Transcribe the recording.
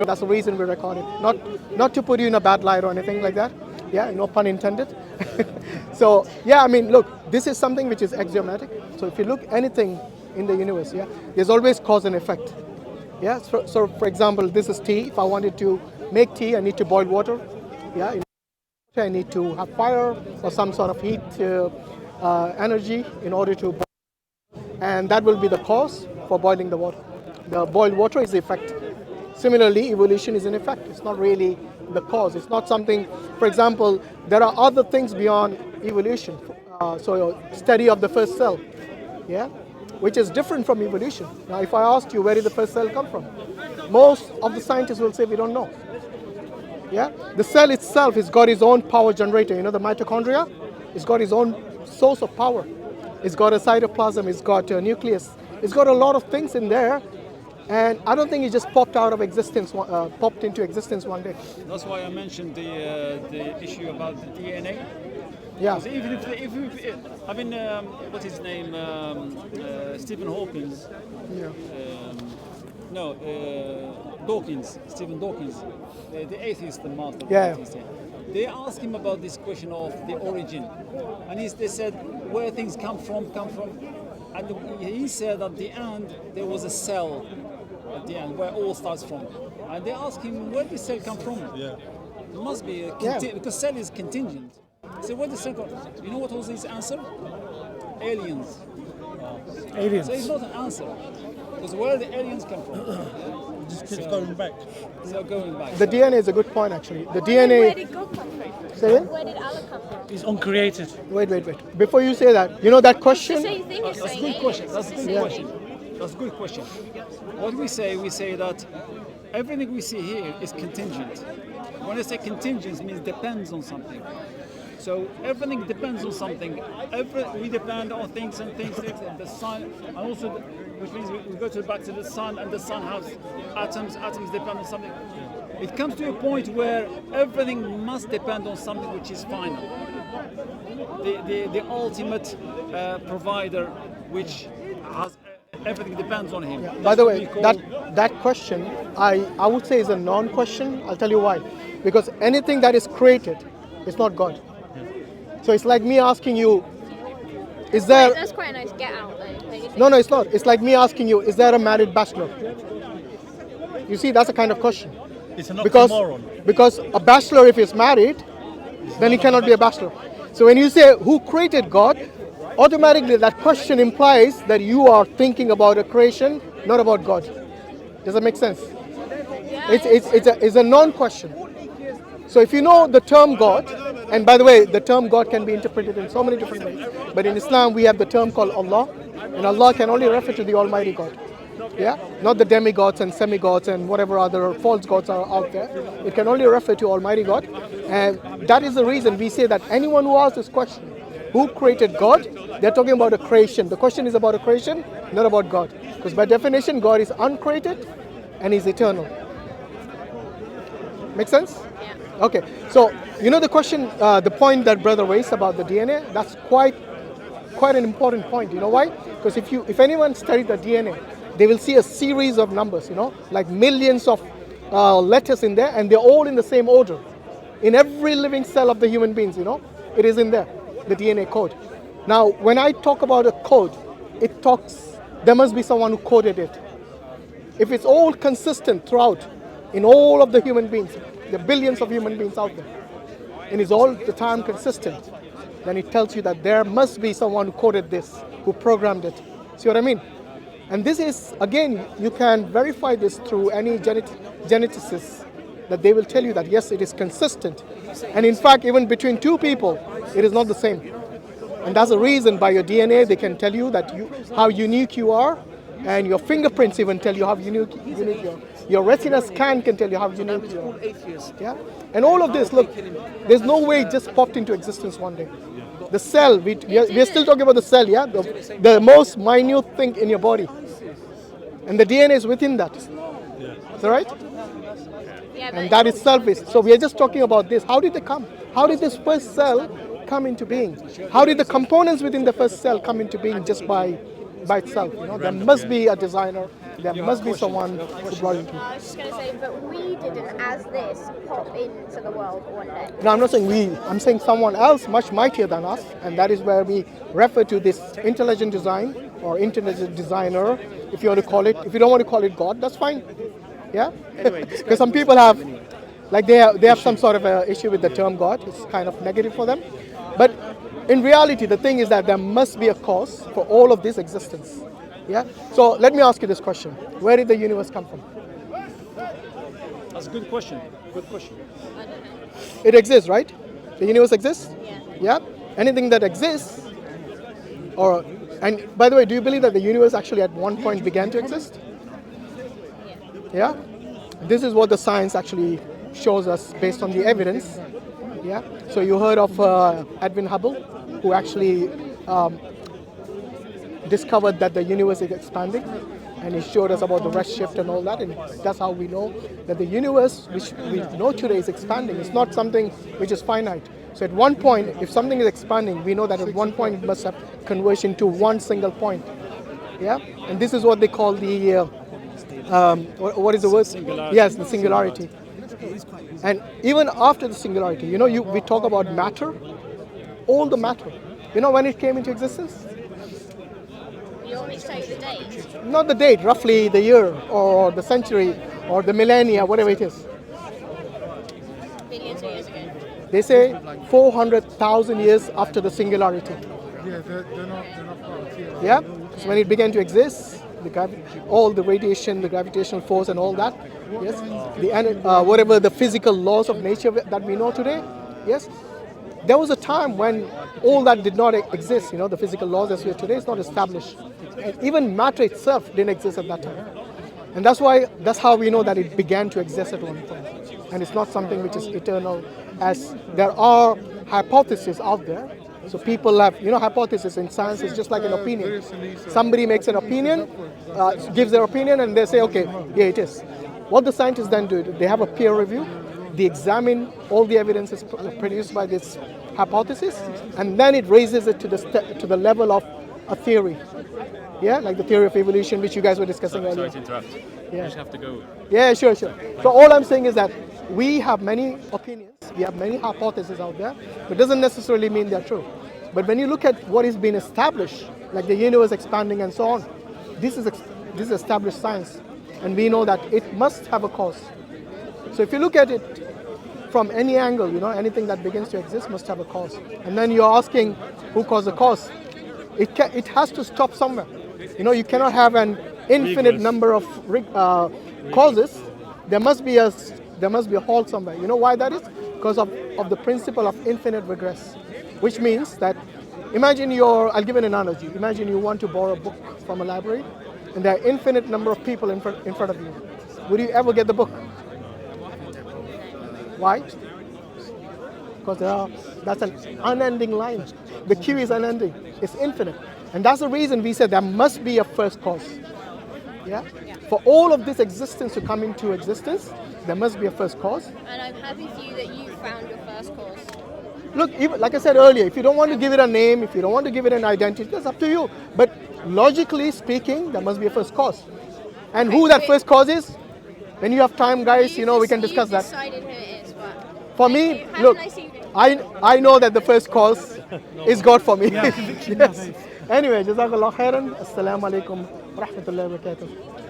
That's the reason we record it. Not to put you in a bad light or anything like that. Yeah, no pun intended. So yeah, I mean, look, this is something which is axiomatic. So if you look anything in the universe, yeah, there's always cause and effect. Yeah. So for example, this is tea. If I wanted to make tea, I need to boil water. Yeah. I need to have fire or some sort of heat energy in order to boil. And that will be the cause for boiling the water. The boiled water is the effect. Similarly, evolution is an effect. It's not really the cause. It's not something, for example, there are other things beyond evolution. So study of the first cell, yeah, which is different from evolution. Now, if I ask you where did the first cell come from, most of the scientists will say we don't know. Yeah, the cell itself has got its own power generator. You know, the mitochondria, it's got its own source of power. It's got a cytoplasm. It's got a nucleus. It's got a lot of things in there. And I don't think it just popped out of existence, popped into existence one day. That's why I mentioned the issue about the DNA. Yeah. Because even if I mean, what's his name? Stephen Hawkins. Yeah. Stephen Dawkins, the atheist, the master. Yeah. Atheist, yeah. They asked him about this question of the origin, and they said where things come from, and he said at the end there was a cell at the end where all starts from, and they asked him where did the cell come from? Yeah. It must be because cell is contingent. So where did the cell come? You know what was his answer? Aliens. Aliens. So it's not an answer. Because where the aliens come from? Just keeps going back. So going back. The DNA is a good point, actually. The Where DNA. did God come from? Say it? Where did Allah come from? He's uncreated. Wait. Before you say that, you know that The question? same thing as That's a saying good question. aliens. That's a It's good the question. same thing. That's a good question. What we say that everything we see here is contingent. When I say contingent, it means depends on something. So everything depends on something. We depend on things and the sun, and also, which means we go back to the sun, and the sun has atoms. Atoms depend on something. It comes to a point where everything must depend on something which is final. The ultimate provider, which has everything depends on him. By the way, that question, I would say is a non-question. I'll tell you why. Because anything that is created is not God. So it's like me asking you, is there... That's quite a nice get out. Like No, it's not. It's like me asking you, is there a married bachelor? You see, that's a kind of question. It's an Because oxymoron. because a bachelor, if he's married, then he cannot be a bachelor. So when you say, who created God? Automatically that question implies that you are thinking about a creation, not about God. Does that make sense? It's a non-question. So if you know the term God, and by the way, the term God can be interpreted in so many different ways. But in Islam, we have the term called Allah, and Allah can only refer to the Almighty God. Yeah, not the demigods and semi-gods and whatever other false gods are out there. It can only refer to Almighty God, and that is the reason we say that anyone who asks this question, who created God, they're talking about a creation. The question is about a creation, not about God. Because by definition, God is uncreated and He's eternal. Make sense? Yeah. Okay, so you know the question, the point that brother raised about the DNA, that's quite an important point. You know why? Because if anyone studied the DNA, they will see a series of numbers, you know, like millions of letters in there, and they're all in the same order. In every living cell of the human beings, you know, it is in there, the DNA code. Now, when I talk about a code, there must be someone who coded it. If it's all consistent throughout, in all of the human beings, the billions of human beings out there, and it's all the time consistent, then it tells you that there must be someone who coded this, who programmed it. See what I mean? And this is, again, you can verify this through any geneticist, that they will tell you that yes, it is consistent. And in fact, even between two people, it is not the same. And that's the reason by your DNA, they can tell you that how unique you are, and your fingerprints even tell you how unique you are. Your retina scan can tell you how unique you are. Yeah? And all of this, look, there's no way it just popped into existence one day. The cell, we are still talking about the cell, yeah? The most minute thing in your body. And the DNA is within that. Is that right? Yeah, And that itself is. So we are just talking about this. How did they come? How did this first cell come into being? How did the components within the first cell come into being just by itself? You know, there must be a designer, there must be someone who brought it to. I was just going to say, but we didn't, as this, pop into the world one day. No, I'm not saying we. I'm saying someone else much mightier than us, and that is where we refer to this intelligent design or intelligent designer, if you want to call it. If you don't want to call it God, that's fine. Yeah. Anyway, Because some people have, like they have some sort of a issue with the term God. It's kind of negative for them. But in reality, the thing is that there must be a cause for all of this existence. Yeah. So let me ask you this question: where did the universe come from? That's a good question. Good question. I don't know. It exists, right? The universe exists. Yeah. Yeah. Anything that exists, and by the way, do you believe that the universe actually at one point began to exist? Yeah. Yeah. This is what the science actually shows us based on the evidence. Yeah. So you heard of Edwin Hubble, who actually discovered that the universe is expanding, and he showed us about the redshift and all that, and that's how we know that the universe, which we know today, is expanding. It's not something which is finite. So at one point, if something is expanding, we know that at one point it must have converged into one single point. Yeah, and this is what they call the what is the word? Singularity. Yes, the singularity. And even after the singularity, we talk about matter, all the matter. You know when it came into existence? You want me to tell you the date? Not the date, roughly the year or the century or the millennia, whatever it is. Billions of years ago. They say 400,000 years after the singularity. Yeah, they're not part here. Yeah, because when it began to exist, all the radiation, the gravitational force, and all that. Yes, whatever the physical laws of nature that we know today. Yes, there was a time when all that did not exist. The physical laws as we are today is not established. And even matter itself didn't exist at that time. And that's how we know that it began to exist at one point. And it's not something which is eternal, as there are hypotheses out there. So people have, hypothesis in science is just like an opinion. Somebody makes an opinion, gives their opinion, and they say, okay, here it is. What the scientists then do, they have a peer review, they examine all the evidence produced by this hypothesis, and then it raises it to the level of a theory. Yeah, like the theory of evolution, which you guys were discussing earlier. Sorry to interrupt. Yeah. I just have to go. Yeah, sure. So all I'm saying is that we have many opinions, we have many hypotheses out there, but it doesn't necessarily mean they're true. But when you look at what is being established, like the universe expanding and so on, this is established science, and we know that it must have a cause. So if you look at it from any angle, anything that begins to exist must have a cause. And then you're asking who caused the cause. It has to stop somewhere. You cannot have an infinite number of causes. There must be a halt somewhere. You know why that is? Because of the principle of infinite regress, which means that I'll give an analogy. Imagine you want to borrow a book from a library, and there are infinite number of people in front of you. Would you ever get the book? Why? Because that's an unending line. The queue is unending. It's infinite. And that's the reason we said there must be a first cause. Yeah? For all of this existence to come into existence, there must be a first cause. And I'm happy for you that you found your first cause. Look, like I said earlier, if you don't want to give it a name, if you don't want to give it an identity, that's up to you. But logically speaking, there must be a first cause. And who that first cause is, when you have time, guys, we can discuss that. Decided who it is, but For me, have a look, nice evening. I know that the first cause is God for me. Yes. Anyway, Jazak Allah Khairan. Assalamu alaikum wa rahmatullahi wa barakatuh.